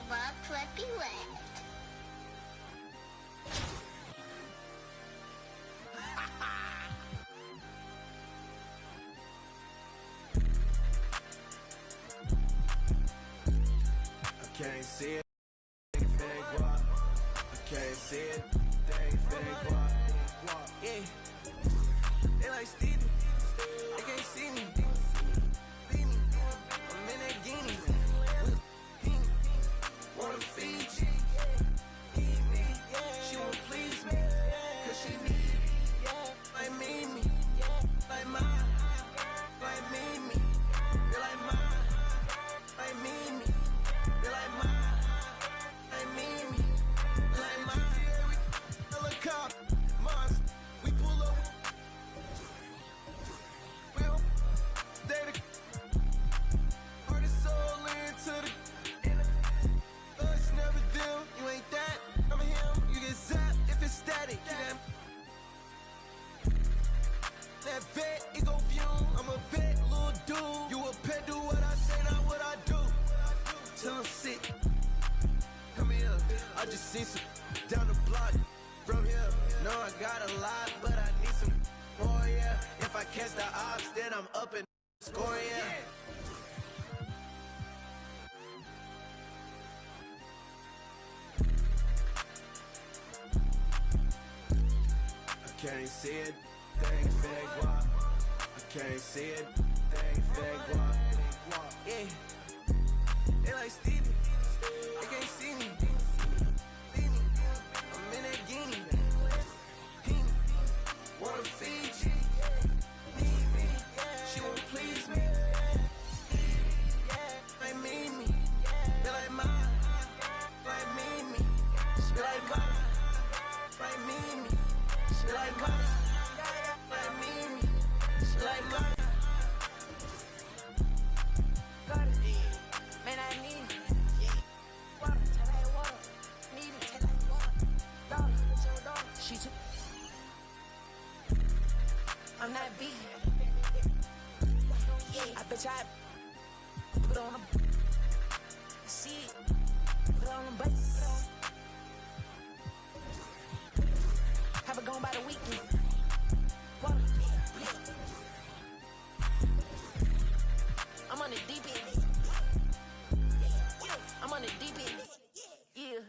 over Preppy Wet. I can't see it, they fake walk. I can't see it, they fake walk. Yeah, they like Stevie, they can't see me. I'm in that guinea, wanna feed you. She won't please me, cause she need me. Like me, like mine, like me. They like mine, like me. They like mine, like me. They like mine. Helicopter, monster, we pull up. Will, they the heart and soul into the. It's never them, you ain't that. I'm him, you get zapped if it's static. That vet, it go fume. I'm a vet, little dude. You a pet, do what I say, not what I do. Till I'm sick. Come here, I just seen some down the block from here. No, I got a lot, but I need some more, yeah. If I catch the ops, then I'm up and score, yeah. I can't see it, they ain't fake walk. I can't see it, they ain't fake walk. Yeah, they like Stevie, they can't see me. I'm in that guinea, wanna feed you. She won't please me, like me. They like mine, like me. They like mine, like me. She like mine, like me. She like mine. Got it, man, I need it. Water, till I water. Need it, till I water. Dollar, it's your dollar. She took. I'm not vegan. Yeah, I bet I put on a. See it, put on a bus. Have it gone by the weekend. Water, I'm on the deep end. I'm on the deep end. Yeah.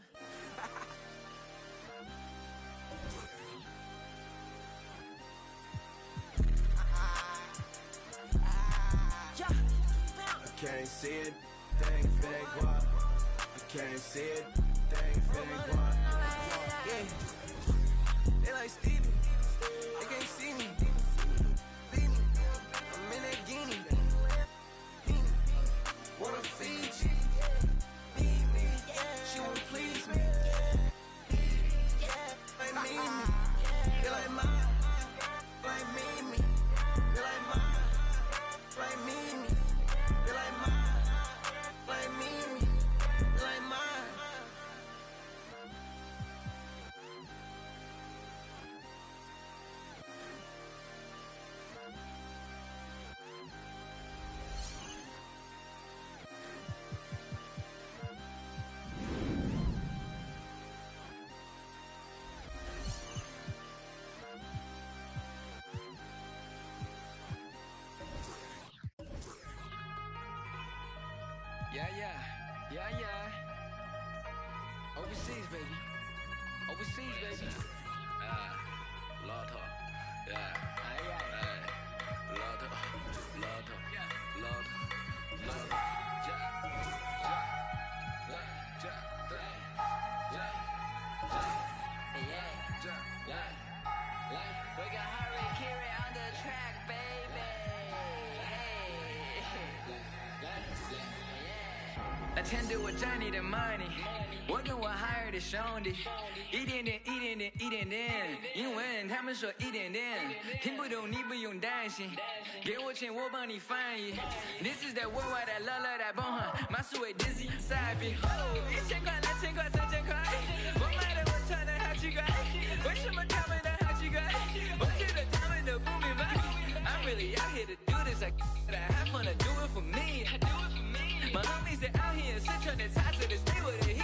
I can't see it, they ain't fake walk. I can't see it, they ain't fake walk. Yeah, they like Stevie, they can't see me. I'm in that guinea, wanna feed you. She won't please me, like me. They like mine, like me. They like mine, like me. They like mine, like me. They like mine. Yeah. Overseas, baby. Lotto. Yeah. Lotto. We got Harry Kiri on the track, baby. Attend to我占你的 money， 我跟我 hire 的兄弟，一点点，英文他们说一点点，听不懂你不用担心，给我钱我帮你翻译。This is that worldwide that love that bomb， 马苏伟 dizzy 赛比，1000块、2000块、3000块，我买的我穿的好奇怪，为什么他们的好奇怪？我觉得他们都不明白。I'm really out here to do this, I have fun to do it for me. My homies that out here, sit on the top of the stay with it.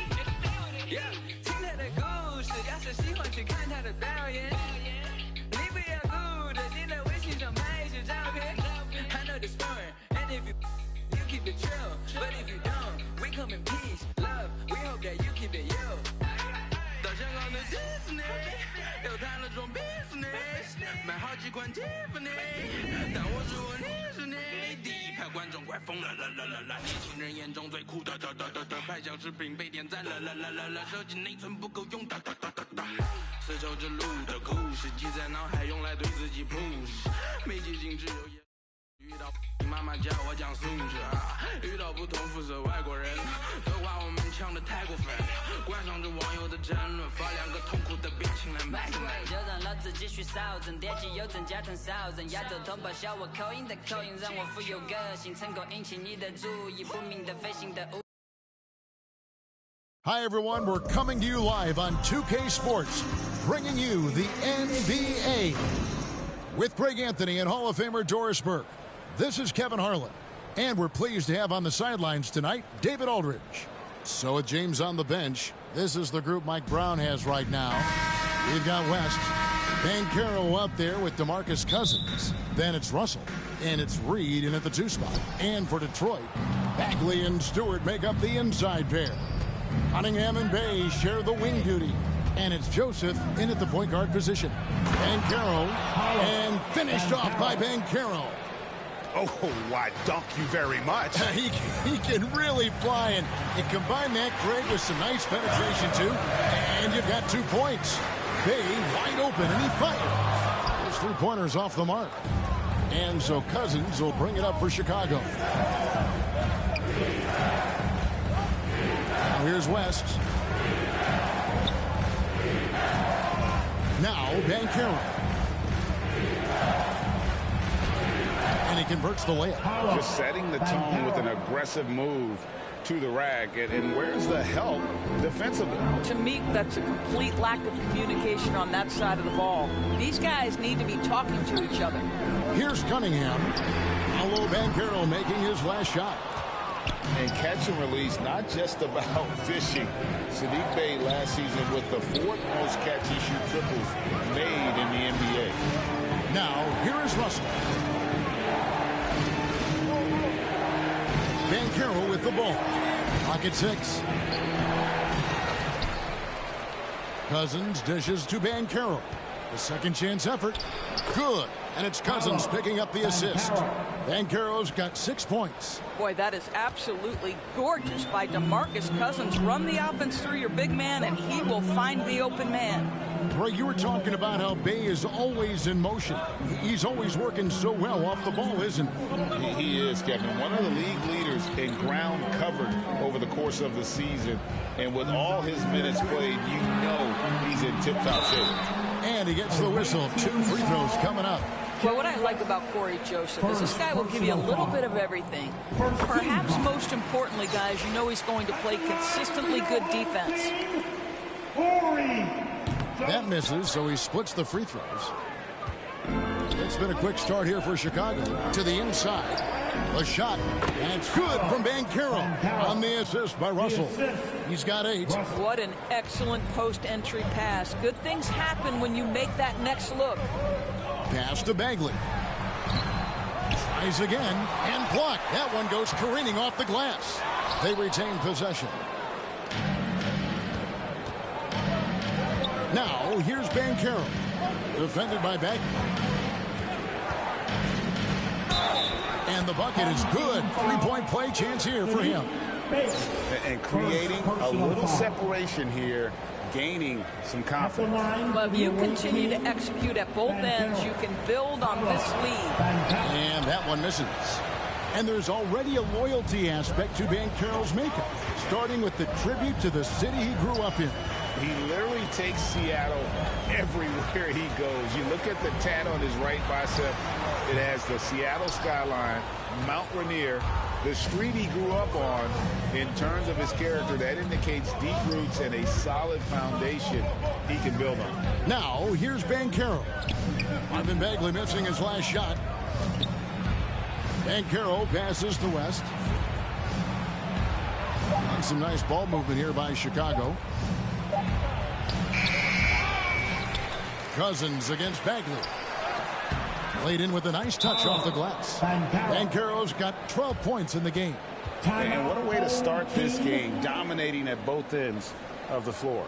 几款蒂芙尼，但我是我，你是你。第一排观众快疯了，年轻人眼中最酷的，拍小视频被点赞了，手机内存不够用，丝绸之路的故事记在脑海，用来对自己 push， 没记性只有遇到你妈妈教我讲素质啊，遇到不同肤色外国人的话，我们呛得太过分，观赏着网友的争论，发两个痛苦的表情来卖个卖。就让老子继续扫整，点击右增加成扫整，亚洲同胞笑我口音的口音，让我富有个性，成功引起你的注意，不明的飞行的物。Hi, everyone. We're coming to you live on 2K Sports, bringing you the NBA. With Greg Anthony and Hall of Famer Doris Burke, this is Kevin Harlan. And we're pleased to have on the sidelines tonight, David Aldridge. So with James on the bench, this is the group Mike Brown has right now. We've got West, Banchero up there with DeMarcus Cousins. Then it's Russell, and it's Reed in at the 2 spot. And for Detroit, Bagley and Stewart make up the inside pair. Cunningham and Bay share the wing duty. And it's Joseph in at the point guard position. Banchero, and finished off by Banchero. Oh, why, dunk you very much. He can really fly, and you combine that, Greg, with some nice penetration, too, and you've got 2 points. Bay wide open, and he fires. His 3-pointers off the mark. And so Cousins will bring it up for Chicago. Now here's West. Now Banchero. And he converts the layup. Just setting the tone with an aggressive move to the rack. And where's the help defensively? To me, that's a complete lack of communication on that side of the ball. These guys need to be talking to each other. Here's Cunningham. Paolo Banchero making his last shot. And catch and release, not just about fishing. Saddiq Bey last season with the 4th most catch-and-shoot triples made in the NBA. Now, here is Russell. Banchero with the ball. Pocket 6. Cousins dishes to Banchero. The second chance effort. Good. And it's Cousins picking up the assist. Banchero's got 6 points. Boy, that is absolutely gorgeous by DeMarcus Cousins. Run the offense through your big man, and he will find the open man. Greg, you were talking about how Bay is always in motion. He's always working so well off the ball, isn't he? He is, Kevin. One of the league leaders in ground covered over the course of the season. And with all his minutes played, you know he's in tip-top shape. And he gets the whistle. 2 free throws coming up. Well, what I like about Corey Joseph is this guy will give you a little bit of everything. Perhaps most importantly, guys, you know he's going to play consistently good defense. That misses, so he splits the free throws. It's been a quick start here for Chicago. To the inside. A shot. And it's good from Banchero on the assist by Russell. He's got 8. What an excellent post-entry pass. Good things happen when you make that next look. Pass to Bagley. Tries again and blocked. That one goes careening off the glass. They retain possession. Now, here's Banchero. Defended by Bagley. And the bucket is good. 3-point play chance here for him. And creating a little separation here, gaining some confidence. Well, if you continue to execute at both ends, you can build on this lead. And that one misses. And there's already a loyalty aspect to Banchero's makeup, starting with the tribute to the city he grew up in. He literally takes Seattle everywhere he goes. You look at the tat on his right bicep. It has the Seattle skyline, Mount Rainier, the street he grew up on. In terms of his character, that indicates deep roots and a solid foundation he can build on. Now, here's Banchero. Marvin Bagley missing his last shot. Banchero passes to West. And some nice ball movement here by Chicago. Cousins against Bagley. Played in with a nice touch off the glass. Banchero's got 12 points in the game. And what a way to start this game, dominating at both ends of the floor.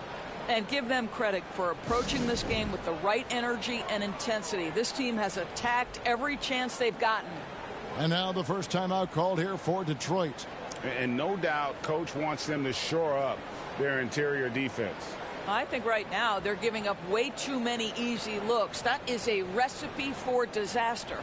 And give them credit for approaching this game with the right energy and intensity. This team has attacked every chance they've gotten. And now the first timeout called here for Detroit. And no doubt coach wants them to shore up their interior defense. I think right now they're giving up way too many easy looks. That is a recipe for disaster.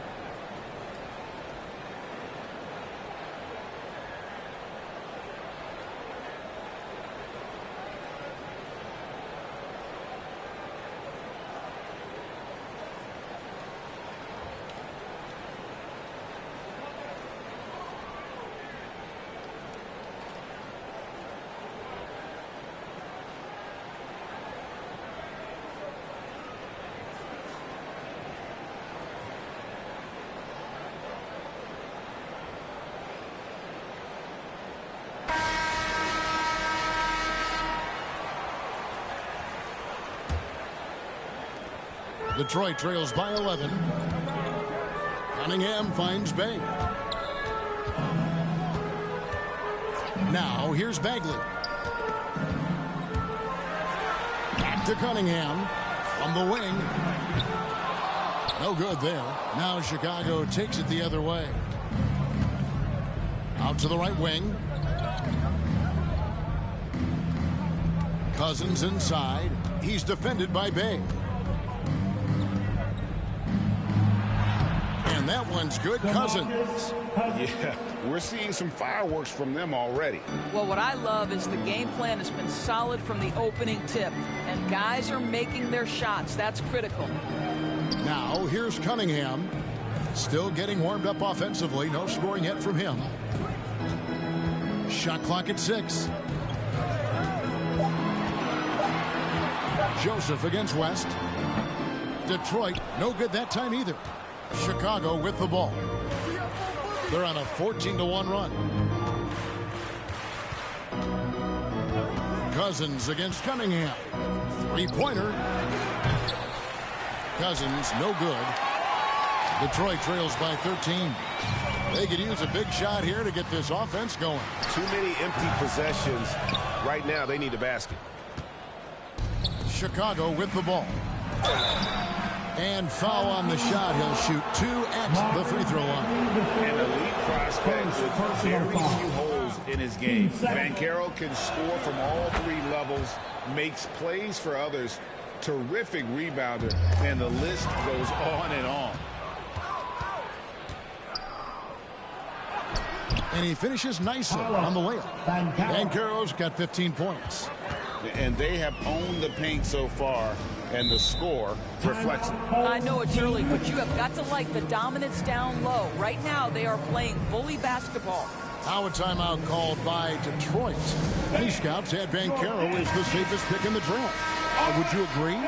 Detroit trails by 11. Cunningham finds Bay. Now here's Bagley. Back to Cunningham from the wing. No good there. Now Chicago takes it the other way. Out to the right wing. Cousins inside. He's defended by Bay. And that one's good. Cousins. Yeah, we're seeing some fireworks from them already. Well, what I love is the game plan has been solid from the opening tip. And guys are making their shots. That's critical. Now here's Cunningham. Still getting warmed up offensively. No scoring yet from him. Shot clock at 6. Joseph against West. Detroit, no good that time either. Chicago with the ball. They're on a 14-1 run. Cousins against Cunningham. Three-pointer. Cousins, no good. Detroit trails by 13. They could use a big shot here to get this offense going. Too many empty possessions. Right now, they need a basket. Chicago with the ball. And foul on the shot. He'll shoot 2 at the free throw line. An elite prospect with very few holes in his game. Banchero can score from all 3 levels, makes plays for others, terrific rebounder, and the list goes on and on. And he finishes nicely on the layup. Banchero's got 15 points. And they have owned the paint so far, and the score reflects it. I know it's early, but you have got to like the dominance down low. Right now, they are playing bully basketball. Now a timeout called by Detroit. Many scouts had Banchero as the safest pick in the draft. Would you agree?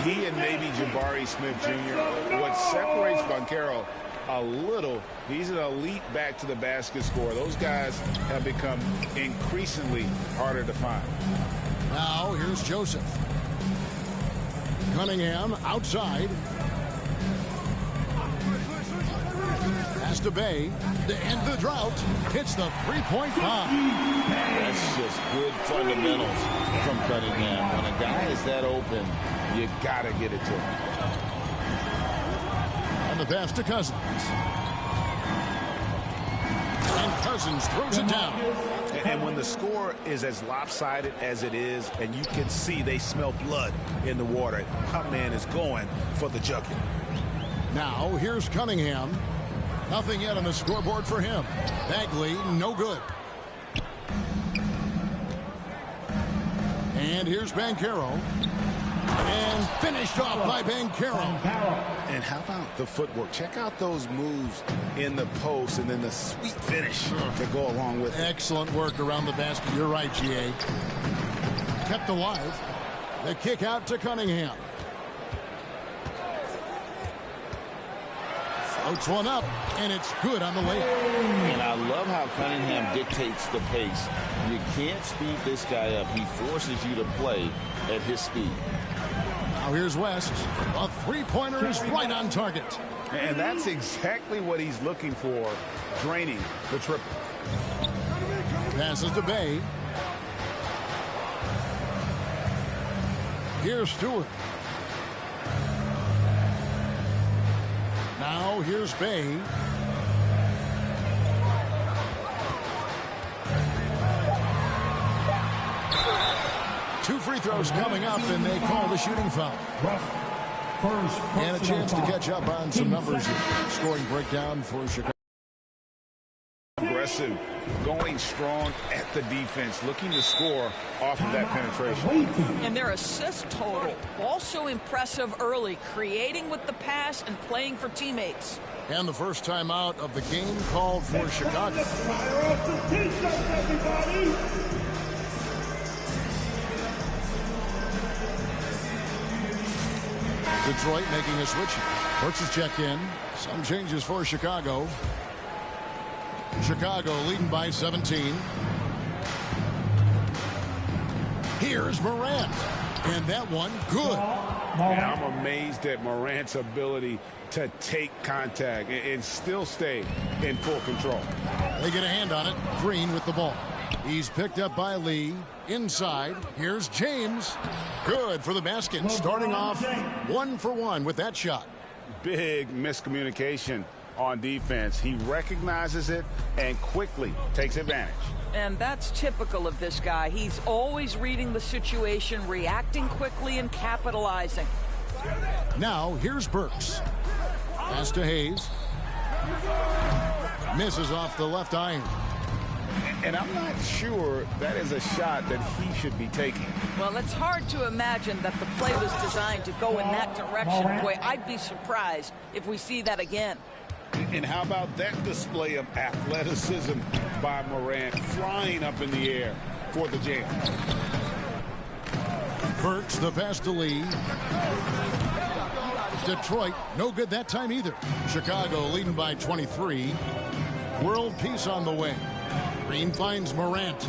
He and maybe Jabari Smith Jr. What separates Banchero a little, he's an elite back to the basket scorer. Those guys have become increasingly harder to find. Now here's Joseph. Cunningham outside. Pass to Bay. To end the drought. Hits the three-point bomb. That's just good fundamentals from Cunningham. When a guy is that open, you got to get it to him. And the pass to Cousins. And Cousins throws it down. And when the score is as lopsided as it is, and you can see they smell blood in the water, my man is going for the jucket. Now here's Cunningham. Nothing yet on the scoreboard for him. Bagley, no good. And here's Banchero. And finished off by Banchero. And how about the footwork? Check out those moves in the post and then the sweet finish to go along with it. Excellent work around the basket. You're right, G.A. Kept alive. The kick out to Cunningham. Floats one up, and it's good on the layup. And I love how Cunningham dictates the pace. You can't speed this guy up. He forces you to play at his speed. Now here's West. A three-pointer is right on target. And that's exactly what he's looking for, draining the triple. Passes to Bay. Here's Stewart. Now here's Bay. Two free throws coming up, and they call the shooting foul. And a chance to catch up on some numbers here. Scoring breakdown for Chicago. Aggressive, going strong at the defense, looking to score off of that penetration. And their assist total, also impressive early, creating with the pass and playing for teammates. And the first time out of the game called for Chicago. Detroit making a switch. Burks is checked in. Some changes for Chicago. Chicago leading by 17. Here's Morant. And that one, good. Yeah, I'm amazed at Morant's ability to take contact and still stay in full control. They get a hand on it. Green with the ball. He's picked up by Lee. Inside, here's James. Good for the basket. Starting off 1 for 1 with that shot. Big miscommunication on defense. He recognizes it and quickly takes advantage. And that's typical of this guy. He's always reading the situation, reacting quickly, and capitalizing. Now, here's Burks. Pass to Hayes. Misses off the left iron. And I'm not sure that is a shot that he should be taking. Well, it's hard to imagine that the play was designed to go in that direction. Boy, I'd be surprised if we see that again. And how about that display of athleticism by Morant, flying up in the air for the jam. Burks, the pass to Lee. Detroit, no good that time either. Chicago leading by 23. World peace on the way. Green finds Morant.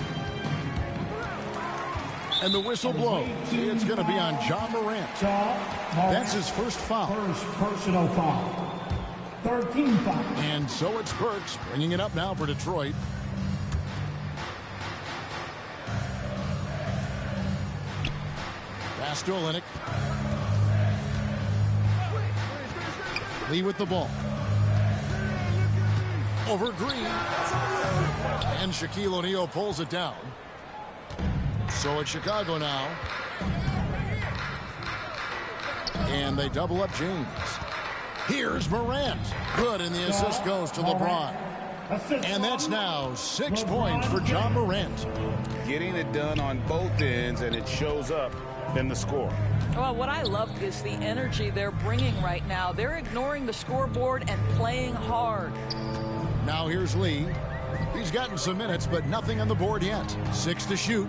And the whistle blows. It's going to be on Ja Morant. That's his first foul. First personal foul. 13 foul. And so it's Burks bringing it up now for Detroit. Pass to Olynyk. Lee with the ball. Over Green. And Shaquille O'Neal pulls it down. So it's Chicago now. And they double up James. Here's Morant. Good, and the assist goes to LeBron. And that's now 6 points for Ja Morant. Getting it done on both ends, and it shows up in the score. Well, what I love is the energy they're bringing right now. They're ignoring the scoreboard and playing hard. Now here's Lee. He's gotten some minutes, but nothing on the board yet. 6 to shoot.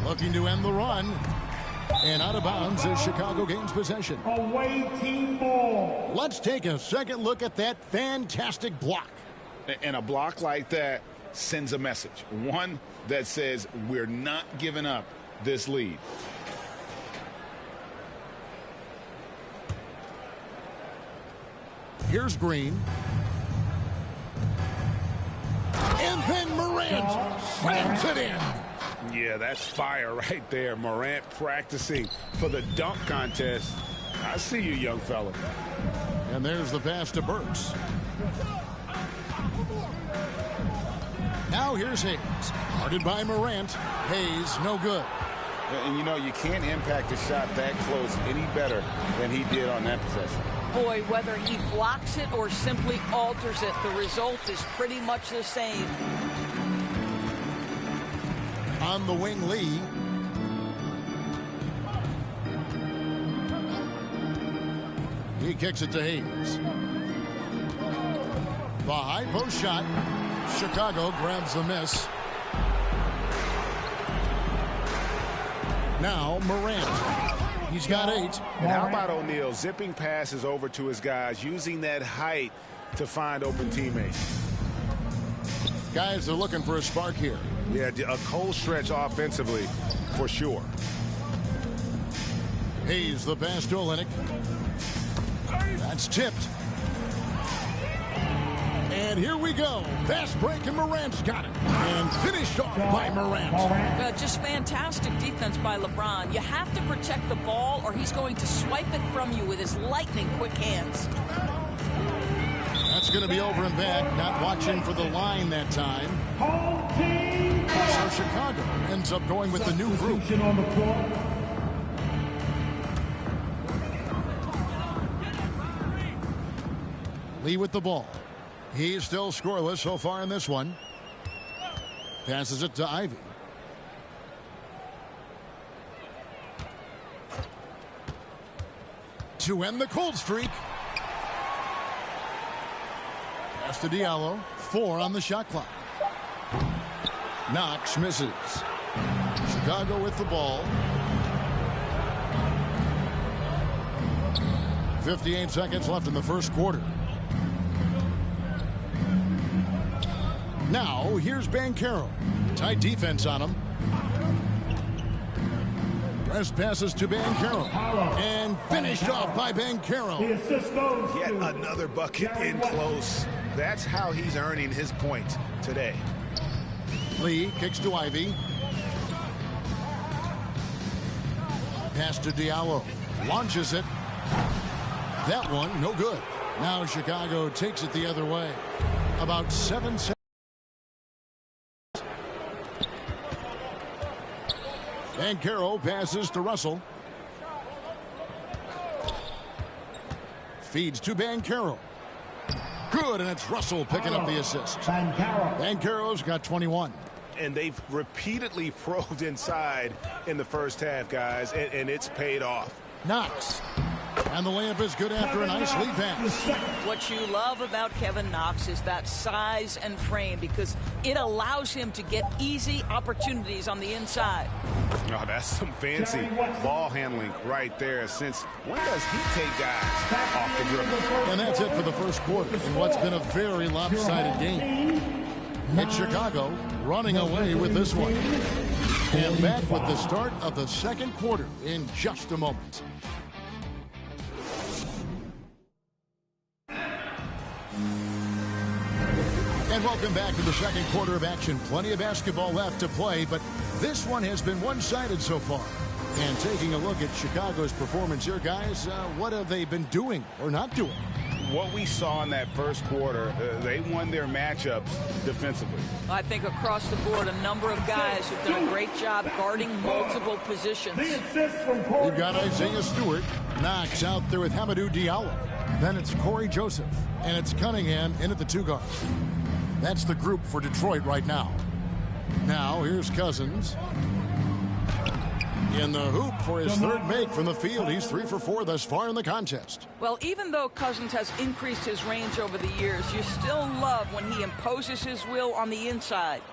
Looking to end the run. And out of bounds is Chicago gains possession. Away team ball. Let's take a second look at that fantastic block. And a block like that sends a message. One that says we're not giving up this lead. Here's Green. And then Morant slams it in. Yeah, that's fire right there. Morant practicing for the dunk contest. I see you, young fella. And there's the pass to Burks. Now here's Hayes. Guarded by Morant. Hayes, no good. And you know, you can't impact a shot that close any better than he did on that possession. Boy, whether he blocks it or simply alters it, the result is pretty much the same. On the wing, Lee. He kicks it to Hayes. The high post shot. Chicago grabs the miss. Now Morant. He's got 8. And how about O'Neal zipping passes over to his guys, using that height to find open teammates. Guys are looking for a spark here. Yeah, a cold stretch offensively for sure. Hayes, the pass to Olynyk. That's tipped. And here we go. Fast break, and Morant's got it. And finished off by Morant. Just fantastic defense by LeBron. You have to protect the ball or he's going to swipe it from you with his lightning quick hands. That's going to be over and back. Not watching for the line that time. So Chicago ends up going with the new group. Lee with the ball. He's still scoreless so far in this one. Passes it to Ivy. To end the cold streak. Pass to Diallo. 4 on the shot clock. Knox misses. Chicago with the ball. 58 seconds left in the first quarter. Now, here's Banchero. Tight defense on him. Press passes to Banchero. And finished off by Banchero. Yet another bucket in close. That's how he's earning his points today. Lee kicks to Ivy. Pass to Diallo. Launches it. That one, no good. Now Chicago takes it the other way. About 7 seconds. Banchero passes to Russell. Feeds to Banchero. Good, and it's Russell picking up the assist. Banchero's got 21. And they've repeatedly probed inside in the first half, guys, and it's paid off. Knox. And the layup is good after a nice lead pass. What you love about Kevin Knox is that size and frame because it allows him to get easy opportunities on the inside. Oh, that's some fancy ball handling right there. Since when does he take guys off the dribble? And that's it for the first quarter in what's been a very lopsided game. It's Chicago running away with this one. And back with the start of the second quarter in just a moment. And welcome back to the second quarter of action. Plenty of basketball left to play, but this one has been one-sided so far. And taking a look at Chicago's performance here, guys, what have they been doing or not doing? What we saw in that first quarter, they won their matchups defensively. I think across the board, a number of guys have done a great job guarding multiple positions. We've got Isaiah Stewart. Knox out there with Hamidou Diallo. Then it's Corey Joseph. And it's Cunningham in at the 2 guards. That's the group for Detroit right now. Now, here's Cousins. In the hoop for his third make from the field. He's 3 for 4 thus far in the contest. Well, even though Cousins has increased his range over the years, you still love when he imposes his will on the inside.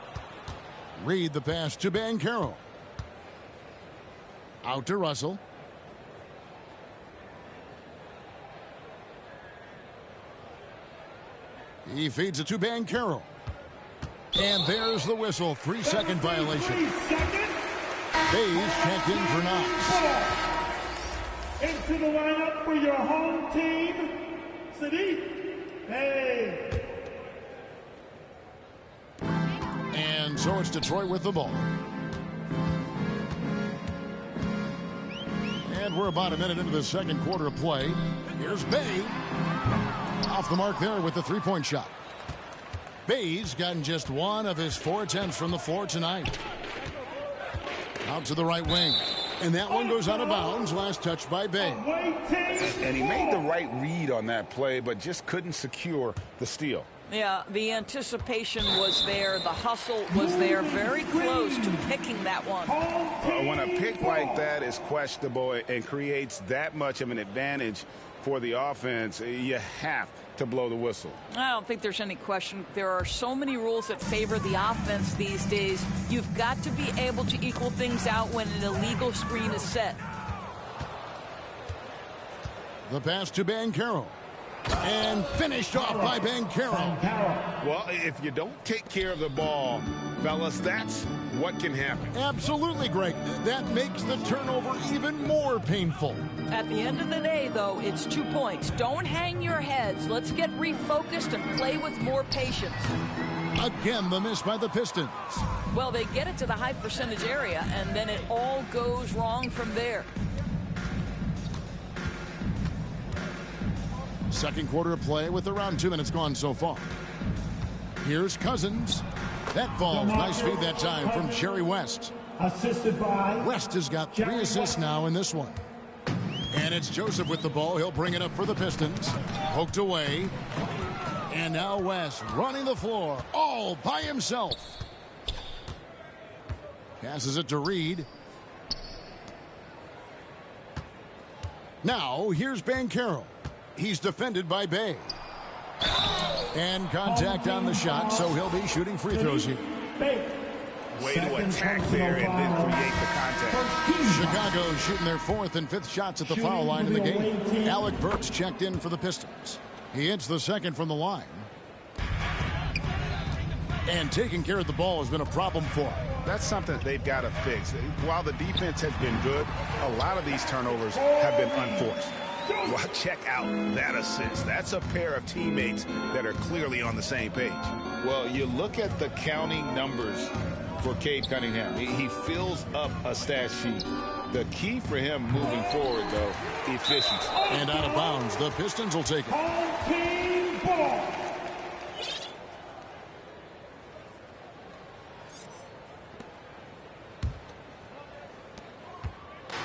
Read the pass to Banchero. Out to Russell. He feeds it to Banchero. And there's the whistle. 3-second violation. Bays checked in for Knox. Into the lineup for your home team, Sadiq Bey. And so it's Detroit with the ball. And we're about a minute into the second quarter of play. Here's Bey. Off the mark there with the 3-point shot. Bay's gotten just 1 of his 4 attempts from the floor tonight. Out to the right wing. And that one goes out of bounds. Last touch by Bey. And he made the right read on that play, but just couldn't secure the steal. Yeah, the anticipation was there. The hustle was there. Very close to picking that one. When a pick like that is questionable and creates that much of an advantage for the offense, you have to blow the whistle. I don't think there's any question. There are so many rules that favor the offense these days. You've got to be able to equal things out when an illegal screen is set. The pass to Banchero. And finished off by Banchero. Well, if you don't take care of the ball, fellas, that's what can happen. Absolutely, Greg. That makes the turnover even more painful. At the end of the day, though, it's 2 points. Don't hang your heads. Let's get refocused and play with more patience. Again, the miss by the Pistons. Well, they get it to the high percentage area, and then it all goes wrong from there. Second quarter of play with around 2 minutes gone so far. Here's Cousins. That falls. Nice feed that time from Jerry West. Assisted by West has got 3 assists now in this one. And it's Joseph with the ball. He'll bring it up for the Pistons. Poked away. And now West running the floor all by himself. Passes it to Reed. Now here's Banchero. He's defended by Bay. And contact on the shot, so he'll be shooting free throws here. Way to attack there and then create the contact. Chicago shooting their 4th and 5th shots at the foul line in the game. Alec Burks checked in for the Pistons. He hits the second from the line. And taking care of the ball has been a problem for him. That's something they've got to fix. While the defense has been good, a lot of these turnovers have been unforced. Well, check out that assist. That's a pair of teammates that are clearly on the same page. Well, you look at the counting numbers for Cade Cunningham. He fills up a stat sheet. The key for him moving forward, though, efficiency. And out of bounds, the Pistons will take it. Home team ball.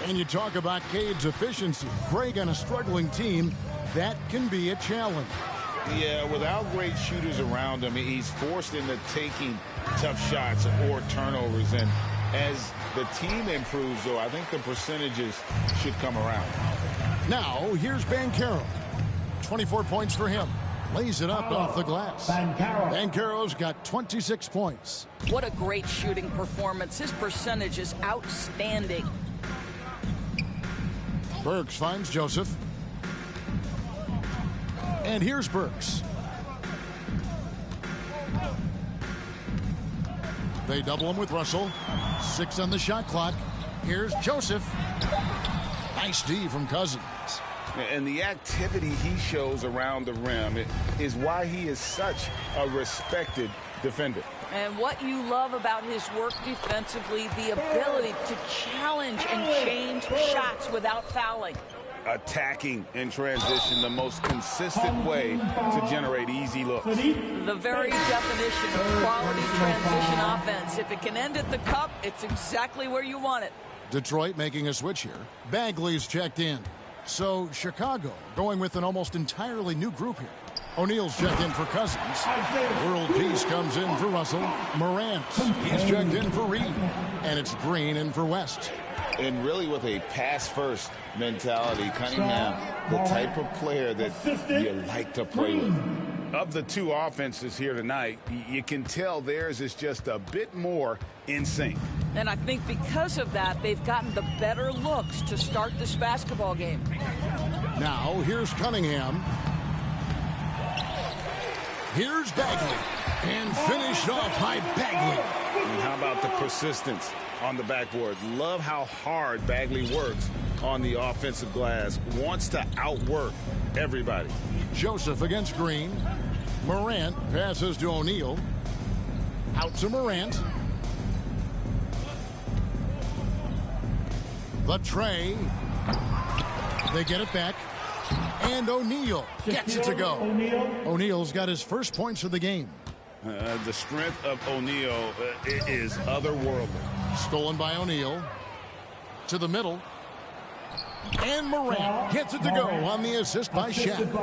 And you talk about Cade's efficiency. Greg, on a struggling team, that can be a challenge. Yeah, without great shooters around him, he's forced into taking tough shots or turnovers. And as the team improves, though, I think the percentages should come around. Now, here's Banchero. 24 points for him. Lays it up off the glass. Banchero's got 26 points. What a great shooting performance. His percentage is outstanding. Burks finds Joseph. And here's Burks. They double him with Russell. 6 on the shot clock. Here's Joseph. Nice D from Cousins. And the activity he shows around the rim is why he is such a respected defender. And what you love about his work defensively, the ability to challenge and change shots without fouling. Attacking in transition, the most consistent way to generate easy looks. The very definition of quality transition offense. If it can end at the cup, it's exactly where you want it. Detroit making a switch here. Bagley's checked in. So Chicago going with an almost entirely new group here. O'Neal's checked in for Cousins. World Peace comes in for Russell. Morant, he's checked in for Reed. And it's Green in for West. And really with a pass-first mentality, Cunningham, the type of player that you like to play with. Of the 2 offenses here tonight, you can tell theirs is just a bit more in sync. And I think because of that, they've gotten the better looks to start this basketball game. Now, here's Cunningham. Here's Bagley. And finished off by Bagley. And how about the persistence on the backboard? Love how hard Bagley works on the offensive glass. Wants to outwork everybody. Joseph against Green. Morant passes to O'Neal. Out to Morant. The tray. They get it back. And O'Neal gets it to go. O'Neal's got his first points of the game. The strength of O'Neal is otherworldly. Stolen by O'Neal. To the middle. And Morant gets it to go on the assist by Shaq.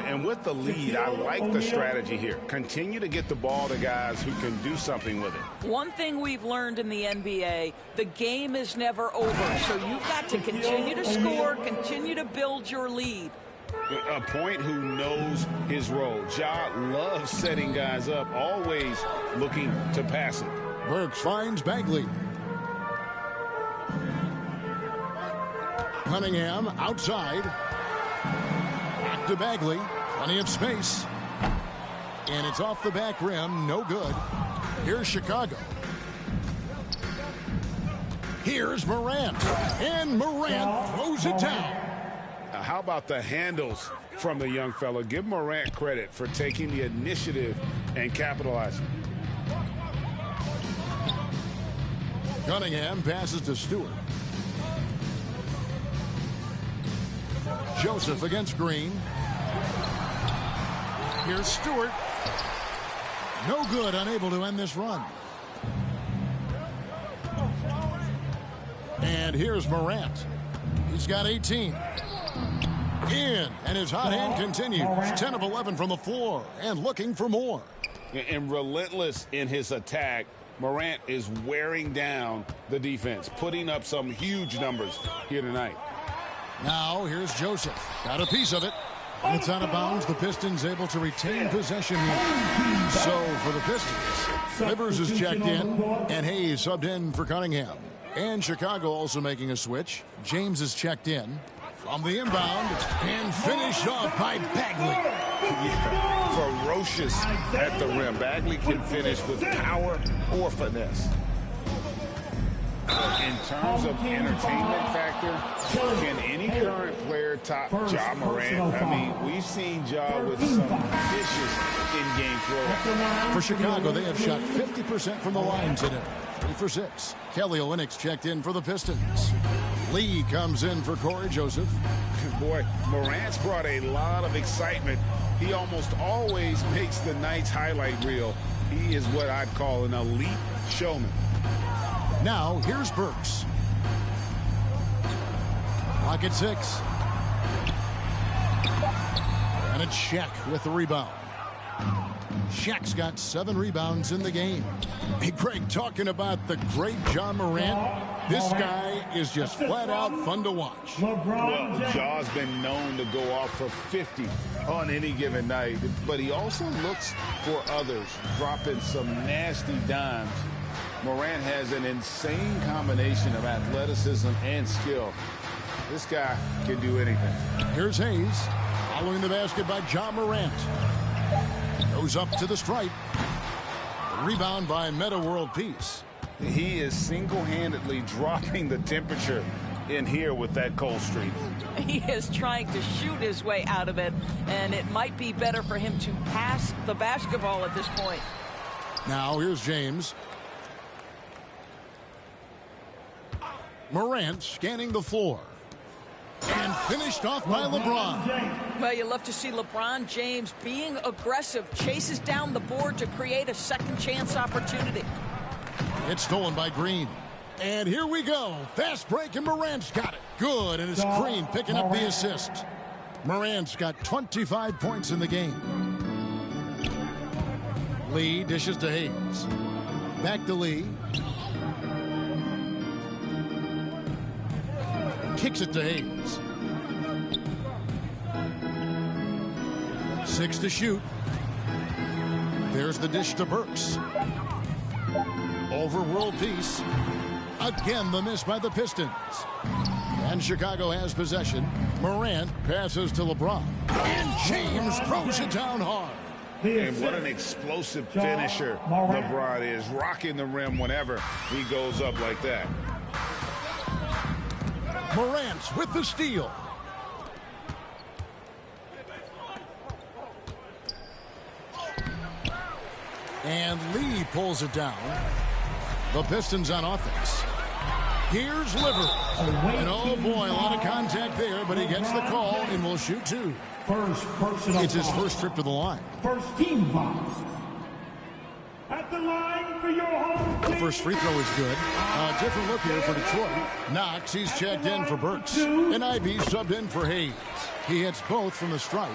And with the lead, I like the strategy here. Continue to get the ball to guys who can do something with it. One thing we've learned in the NBA, the game is never over. So you've got to continue to score, continue to build your lead. A point who knows his role. Ja loves setting guys up, always looking to pass it. Burks finds Bagley. Cunningham outside. Back to Bagley. Plenty of space. And it's off the back rim. No good. Here's Chicago. Here's Morant. And Morant throws it down. How about the handles from the young fella? Give Morant credit for taking the initiative and capitalizing. Cunningham passes to Stewart. Joseph against Green. Here's Stewart. No good, unable to end this run. And here's Morant. He's got 18. In, and his hot hand continues. 10 of 11 from the floor and looking for more. And relentless in his attack, Morant is wearing down the defense, putting up some huge numbers here tonight. Now here's Joseph. Got a piece of it. And it's out of bounds. The Pistons able to retain possession here. So for the Pistons, Livers is checked in, and Hayes subbed in for Cunningham. And Chicago also making a switch. James is checked in from the inbound and finished off by Bagley. Yeah, ferocious at the rim. Bagley can finish with power or finesse. In terms of entertainment factor, can any current player top Ja Morant? I mean, we've seen Ja with some vicious in-game throw. For Chicago, they have shot 50% from the line today. 3 for 6. Kelly Olynyk's checked in for the Pistons. Lee comes in for Corey Joseph. Boy, Morant's brought a lot of excitement. He almost always makes the night's highlight reel. He is what I'd call an elite showman. Now, here's Burks. Clock at 6. And it's Shaq with the rebound. Shaq's got 7 rebounds in the game. Hey, Greg, talking about the great Ja Morant, this guy is just flat out fun to watch. Well, Ja's been known to go off for 50 on any given night, but he also looks for others, dropping some nasty dimes. Morant has an insane combination of athleticism and skill. This guy can do anything. Here's Hayes, following the basket by Ja Morant. Goes up to the stripe. Rebound by Meta World Peace. He is single-handedly dropping the temperature in here with that cold streak. He is trying to shoot his way out of it, and it might be better for him to pass the basketball at this point. Now here's James. Morant scanning the floor. And finished off by LeBron. Well, you love to see LeBron James being aggressive, chases down the board to create a second chance opportunity. It's stolen by Green. And here we go. Fast break, and Morant's got it. Good, and it's Green picking up the assist. Morant's got 25 points in the game. Lee dishes to Hayes. Back to Lee. Kicks it to Hayes. 6 to shoot. There's the dish to Burks. Over world peace. Again, the miss by the Pistons. And Chicago has possession. Morant passes to LeBron. And James throws it down hard. And what an explosive finisher LeBron is. Rocking the rim whenever he goes up like that. Morant with the steal. And Lee pulls it down. The Pistons on offense. Here's Livers. And oh boy, a lot of contact there, but he gets the call and will shoot 2. It's his first trip to the line. First team foul. At the line for your home team. The first free throw is good. Different look here for Detroit. Knox, he's checked in for Burks. And Ivy subbed in for Hayes. He hits both from the stripe.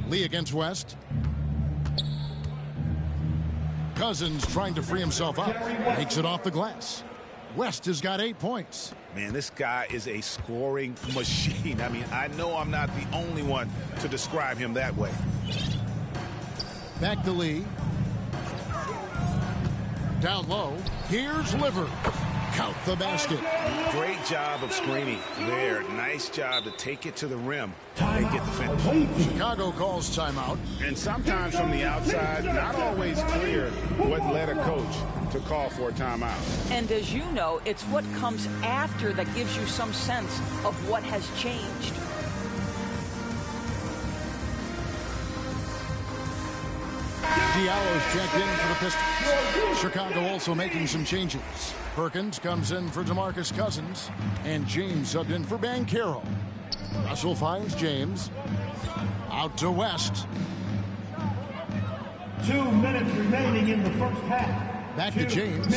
Lee against West. Cousins trying to free himself up. Makes it off the glass. West has got 8 points. Man, this guy is a scoring machine. I mean, I know I'm not the only one to describe him that way. Back to Lee. Down low. Here's Livers. count the basket. Great job of screening there. Nice job to take it to the rim and get the finish. Chicago calls timeout. And sometimes from the outside, not always clear what led a coach to call for a timeout. And as you know, it's what comes after that gives you some sense of what has changed. Diallo's checked in for the Pistons. Chicago also making some changes. Perkins comes in for DeMarcus Cousins, and James subbed in for Banchero. Russell finds James. Out to West. 2 minutes remaining in the first half. Back to James.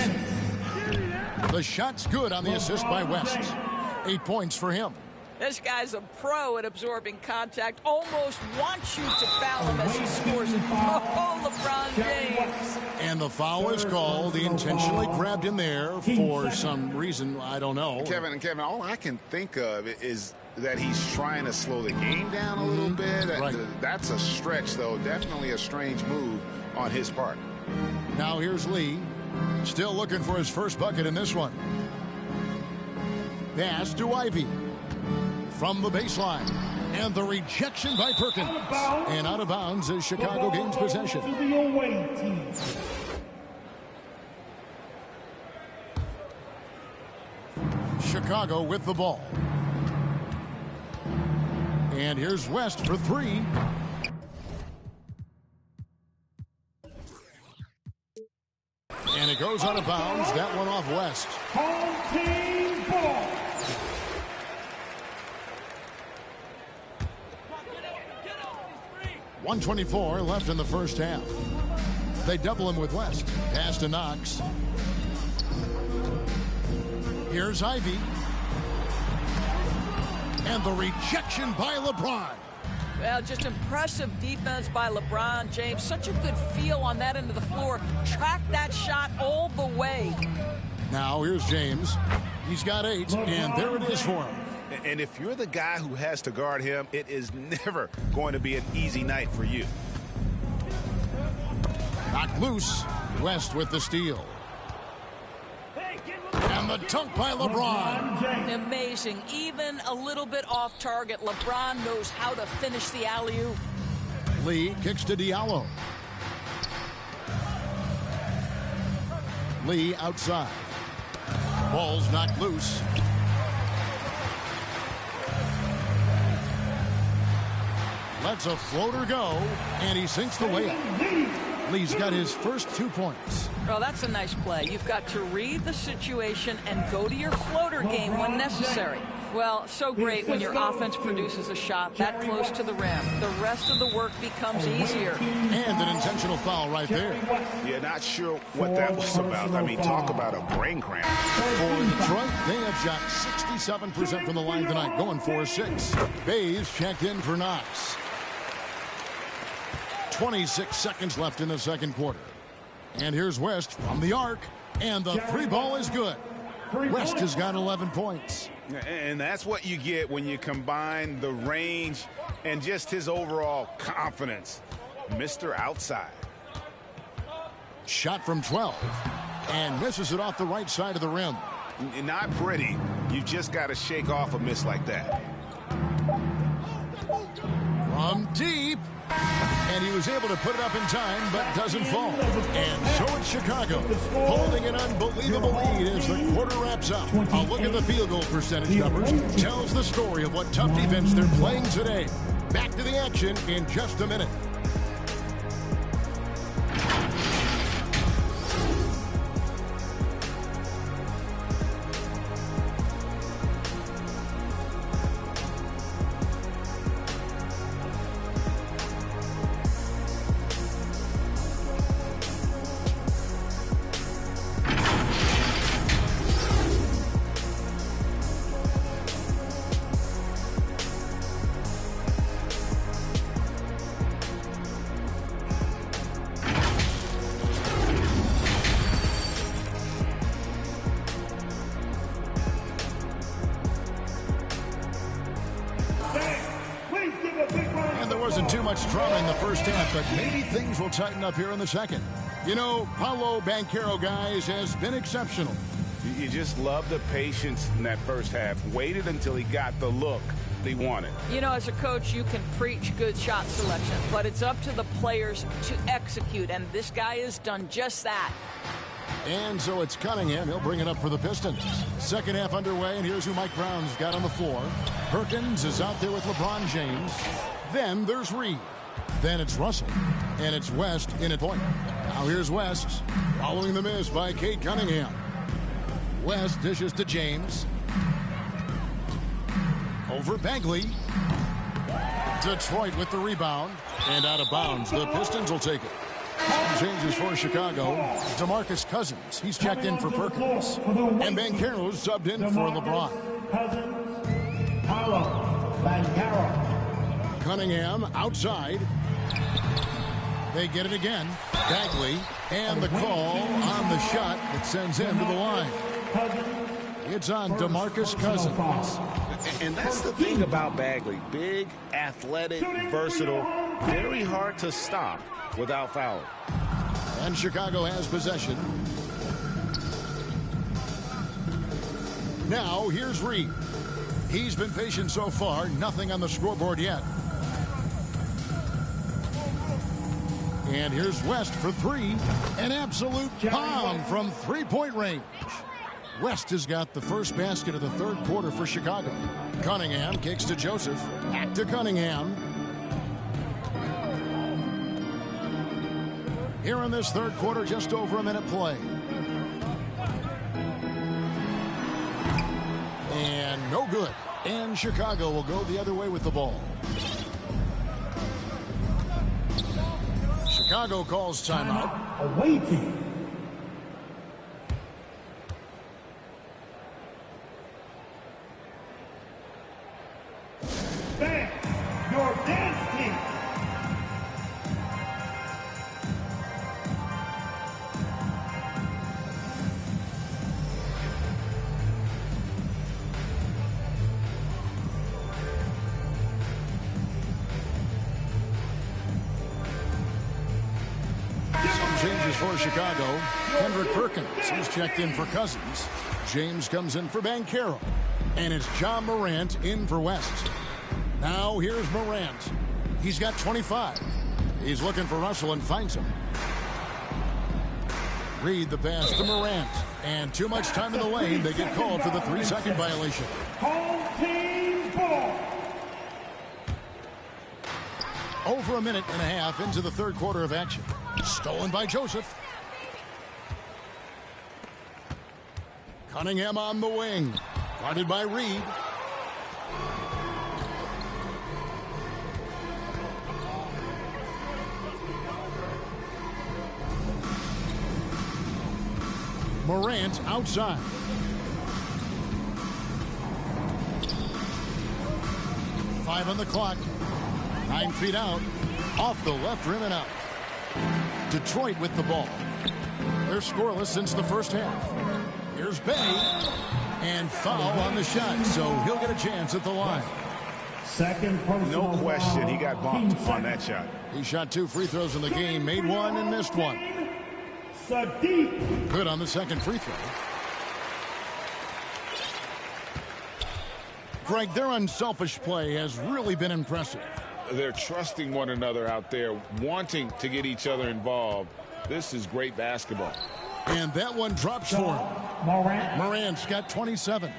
The shot's good on the assist by West. 8 points for him. This guy's a pro at absorbing contact. Almost wants you to foul him as he scores it. Oh, LeBron James. And the foul is called. He intentionally grabbed him there for some reason. I don't know. Kevin, all I can think of is that he's trying to slow the game down a little bit. Right. That's a stretch, though. Definitely a strange move on his part. Now here's Lee. Still looking for his first bucket in this one. Pass to Ivy. From the baseline. And the rejection by Perkins. And out of bounds as Chicago gains possession. To the away team. Chicago with the ball. And here's West for three. And it goes out of bounds. That one off West. Home team ball. .124 left in the first half. They double him with West. Pass to Knox. Here's Ivy. And the rejection by LeBron. Well, just impressive defense by LeBron James. Such a good feel on that end of the floor. Track that shot all the way. Now here's James. He's got 8, and there it is for him. And if you're the guy who has to guard him, it is never going to be an easy night for you. Knocked loose. West with the steal. And the dunk by LeBron. Amazing. Even a little bit off target. LeBron knows how to finish the alley-oop. Lee kicks to Diallo. Lee outside. Ball's knocked loose. Lets a floater go, and he sinks the layup. Lee's got his first 2 points. Well, that's a nice play. You've got to read the situation and go to your floater game when necessary. Well, so great when your offense produces a shot that close to the rim. The rest of the work becomes easier. And an intentional foul right there. You're not sure what that was about. I mean, talk about a brain cramp. For Detroit, they have shot 67% from the line tonight, going 4-6. Bays checked in for Knox. 26 seconds left in the second quarter. And here's West from the arc, and the three ball is good. West has got 11 points. And that's what you get when you combine the range and just his overall confidence. Mr. Outside. Shot from 12, and misses it off the right side of the rim. Not pretty. You've just got to shake off a miss like that. From deep. And he was able to put it up in time, but doesn't fall. And so it's Chicago, holding an unbelievable lead as the quarter wraps up. A look at the field goal percentage numbers tells the story of what tough defense they're playing today. Back to the action in just a minute. Too much drama in the first half, but maybe things will tighten up here in the second. You know, Paolo Banchero, guys, has been exceptional. You just love the patience in that first half. Waited until he got the look he wanted. You know, as a coach, you can preach good shot selection, but it's up to the players to execute, and this guy has done just that. And so it's Cunningham. He'll bring it up for the Pistons. Second half underway, and here's who Mike Brown's got on the floor. Perkins is out there with LeBron James. Then there's Reed. Then it's Russell. And it's West in at point. Now here's West, following the miss by Cade Cunningham. West dishes to James. Over Bagley. Detroit with the rebound. And out of bounds. The Pistons will take it. Some changes for Chicago. DeMarcus Cousins. He's checked in for Perkins. And Banchero's subbed in for LeBron. Cunningham outside. They get it again. Bagley. And the call on the shot that sends him to the line. It's on DeMarcus Cousins. And that's the thing about Bagley. Big, athletic, versatile, very hard to stop without fouling. And Chicago has possession. Now here's Reed. He's been patient so far. Nothing on the scoreboard yet. And here's West for three. An absolute bomb from three-point range. West has got the first basket of the third quarter for Chicago. Cunningham kicks to Joseph. Back to Cunningham. Here in this third quarter, just over a minute play. And no good. And Chicago will go the other way with the ball. Chicago calls timeout. Away team. Bang! Your dance team. Changes for Chicago. Kendrick Perkins, he's checked in for Cousins. James comes in for Banchero. And it's John Morant in for West. Now here's Morant. He's got 25. He's looking for Russell and finds him. Reed the pass to Morant. And too much time in the lane. They get called for the 3-second violation. Home team ball. Over a minute and a half into the third quarter of action. Stolen by Joseph. Cunningham on the wing. Guarded by Reed. Morant outside. Five on the clock. 9 feet out. Off the left rim and out. Detroit with the ball. They're scoreless since the first half. Here's Bay. And foul on the shot, so he'll get a chance at the line. Second personal No question, foul. he got bumped on that shot. He shot 2 free throws in the game, made one and missed one. Sadiq. Good on the second free throw. Greg, their unselfish play has really been impressive. They're trusting one another out there, wanting to get each other involved. This is great basketball. And that one drops for him. Morant's got 27.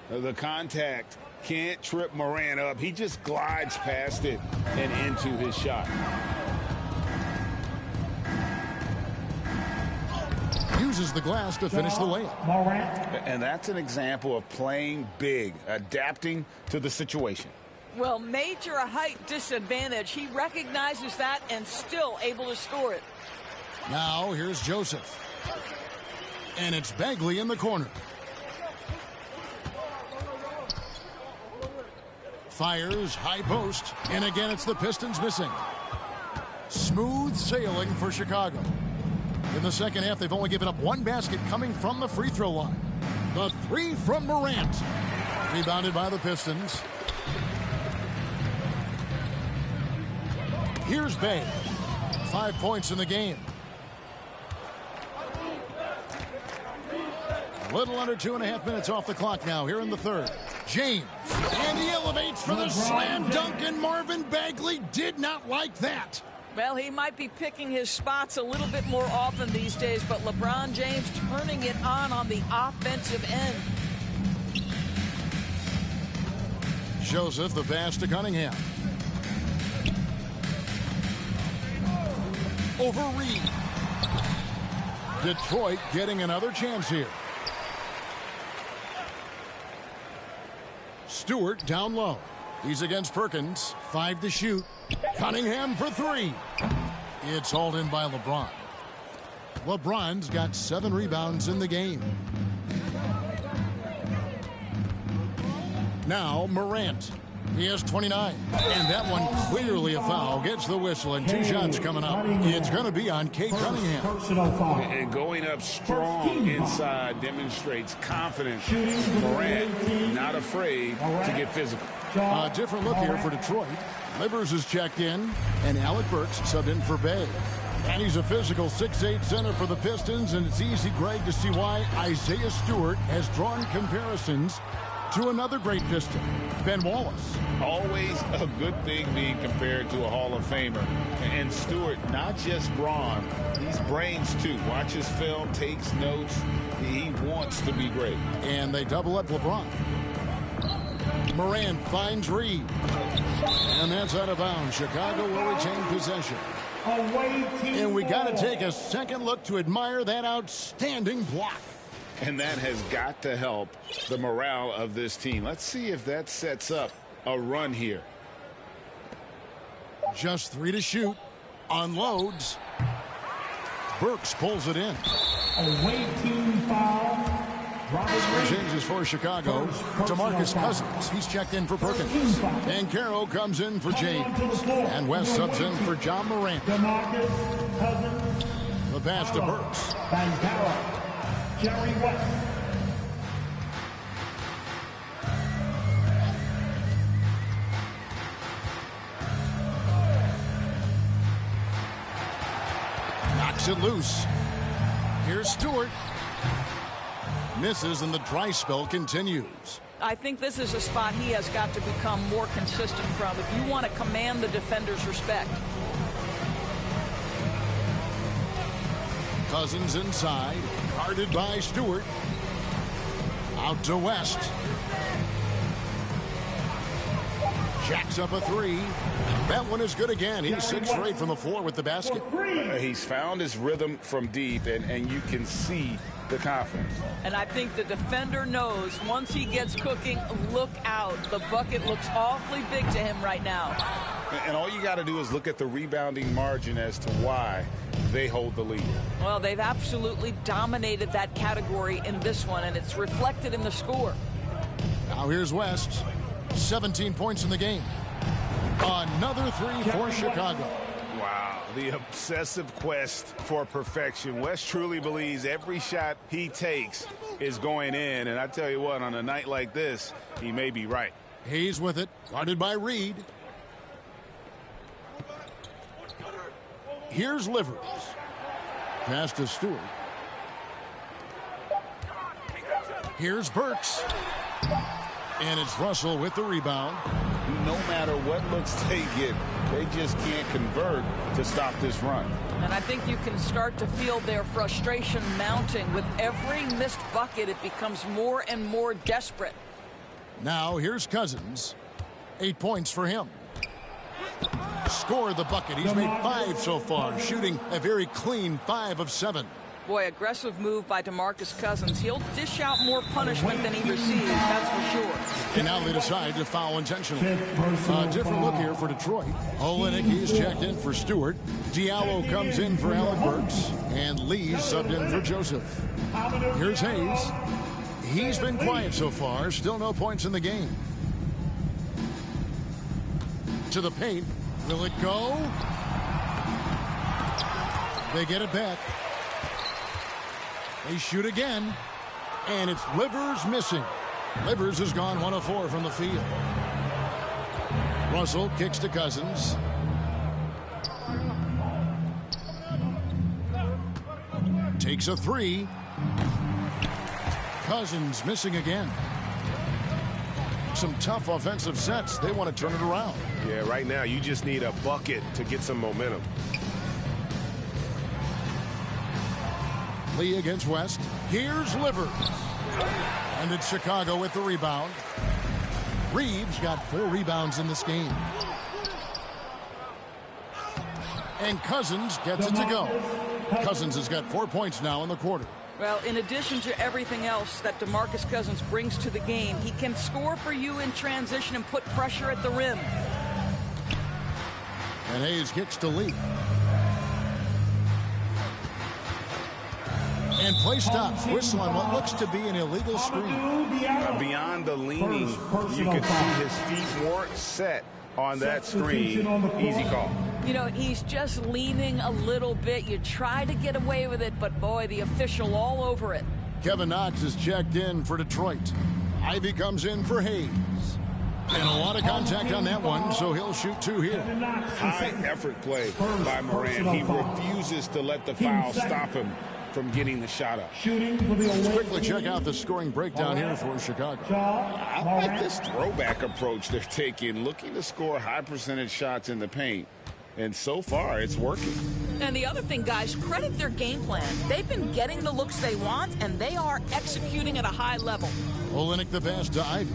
The contact can't trip Morant up. He just glides past it and into his shot. Uses the glass to finish the layup. And that's an example of playing big, adapting to the situation. Well, major height disadvantage. He recognizes that and still able to score it. Now here's Joseph. And it's Bagley in the corner. Fires, high post. And again, it's the Pistons missing. Smooth sailing for Chicago. In the second half, they've only given up one basket coming from the free throw line. The three from Morant. Rebounded by the Pistons. Here's Bay. 5 points in the game. A little under 2.5 minutes off the clock now here in the third. James, and he elevates for the slam dunk, and Marvin Bagley did not like that. Well, he might be picking his spots a little bit more often these days, but LeBron James turning it on the offensive end. Joseph, the pass to Cunningham. Over Reed. Detroit getting another chance here. Stewart down low. He's against Perkins. 5 to shoot. Cunningham for 3. It's hauled in by LeBron. LeBron's got 7 rebounds in the game. Now Morant. He has 29. And that one clearly a foul. Gets the whistle and 2 shots coming up. It's going to be on Kate Cunningham. And going up strong inside demonstrates confidence. Morant not afraid to get physical. A different look here for Detroit. Livers is checked in, and Alec Burks subbed in for Bay. And he's a physical 6'8" center for the Pistons, and it's easy, Greg, to see why Isaiah Stewart has drawn comparisons to another great Piston, Ben Wallace. Always a good thing being compared to a Hall of Famer. And Stewart, not just brawn, he's brains too. Watches film, takes notes. He wants to be great. And they double up LeBron. Morant finds Reed. And that's out of bounds. Chicago will retain possession. And we got to take a second look to admire that outstanding block. And that has got to help the morale of this team. Let's see if that sets up a run here. Just 3 to shoot. Unloads. Burks pulls it in. Away team foul. Changes for Chicago. DeMarcus Cousins. He's checked in for Perkins. And Caro comes in for James. And West subs in for John Morant. DeMarcus Cousins. The pass to Burks. Bankara. Jerry West. Knocks it loose. Here's Stewart. Misses, and the dry spell continues. I think this is a spot he has got to become more consistent from if you want to command the defender's respect. Cousins inside, guarded by Stewart. Out to West. Jacks up a 3. That one is good again. He's 6 for 8 from the floor with the basket. He's found his rhythm from deep, and you can see the confidence. And I think the defender knows once he gets cooking, look out. The bucket looks awfully big to him right now. And all you got to do is look at the rebounding margin as to why they hold the lead. Well, they've absolutely dominated that category in this one, and it's reflected in the score. Now here's West. 17 points in the game. Another 3 for Chicago. Wow, the obsessive quest for perfection. West truly believes every shot he takes is going in, and I tell you what, on a night like this, he may be right. Hayes with it, guarded by Reed. Here's Livers. Pass to Stewart. Here's Burks. And it's Russell with the rebound. No matter what looks they get, they just can't convert to stop this run. And I think you can start to feel their frustration mounting. With every missed bucket, it becomes more and more desperate. Now here's Cousins. 8 points for him. Scored the bucket. He's made 5 so far, shooting a very clean 5 of 7. Boy, aggressive move by DeMarcus Cousins. He'll dish out more punishment than he receives, that's for sure. And now they decide to foul intentionally. A different look here for Detroit. Olenek is checked in for Stewart. Diallo comes in for Alec Burks. And Lee subbed in for Joseph. Here's Hayes. He's been quiet so far. Still no points in the game. To the paint. Will it go? They get it back. They shoot again, and it's Livers missing. Livers has gone 1 of 4 from the field. Russell kicks to Cousins. Takes a 3. Cousins missing again. Some tough offensive sets. They want to turn it around. Yeah, right now you just need a bucket to get some momentum. Lee against West. Here's Livers. And it's Chicago with the rebound. Reeves got 4 rebounds in this game. And Cousins gets it to go. Cousins has got 4 points now in the quarter. Well, in addition to everything else that DeMarcus Cousins brings to the game, he can score for you in transition and put pressure at the rim. And Hayes kicks to Lee. And play stops. Whistle on what looks to be an illegal screen. Beyond the leaning, you can see his feet weren't set on that screen. Easy call. You know, he's just leaning a little bit. You try to get away with it, but boy, the official all over it. Kevin Knox is checked in for Detroit. Ivy comes in for Hayes. And a lot of contact on that one, so he'll shoot 2 here. High effort play by Moran. He refuses to let the foul stop him from getting the shot up. Let's quickly check out the scoring breakdown here for Chicago. I like this throwback approach they're taking, looking to score high percentage shots in the paint. And so far, it's working. And the other thing, guys, credit their game plan. They've been getting the looks they want, and they are executing at a high level. Olenek the pass to Ivy.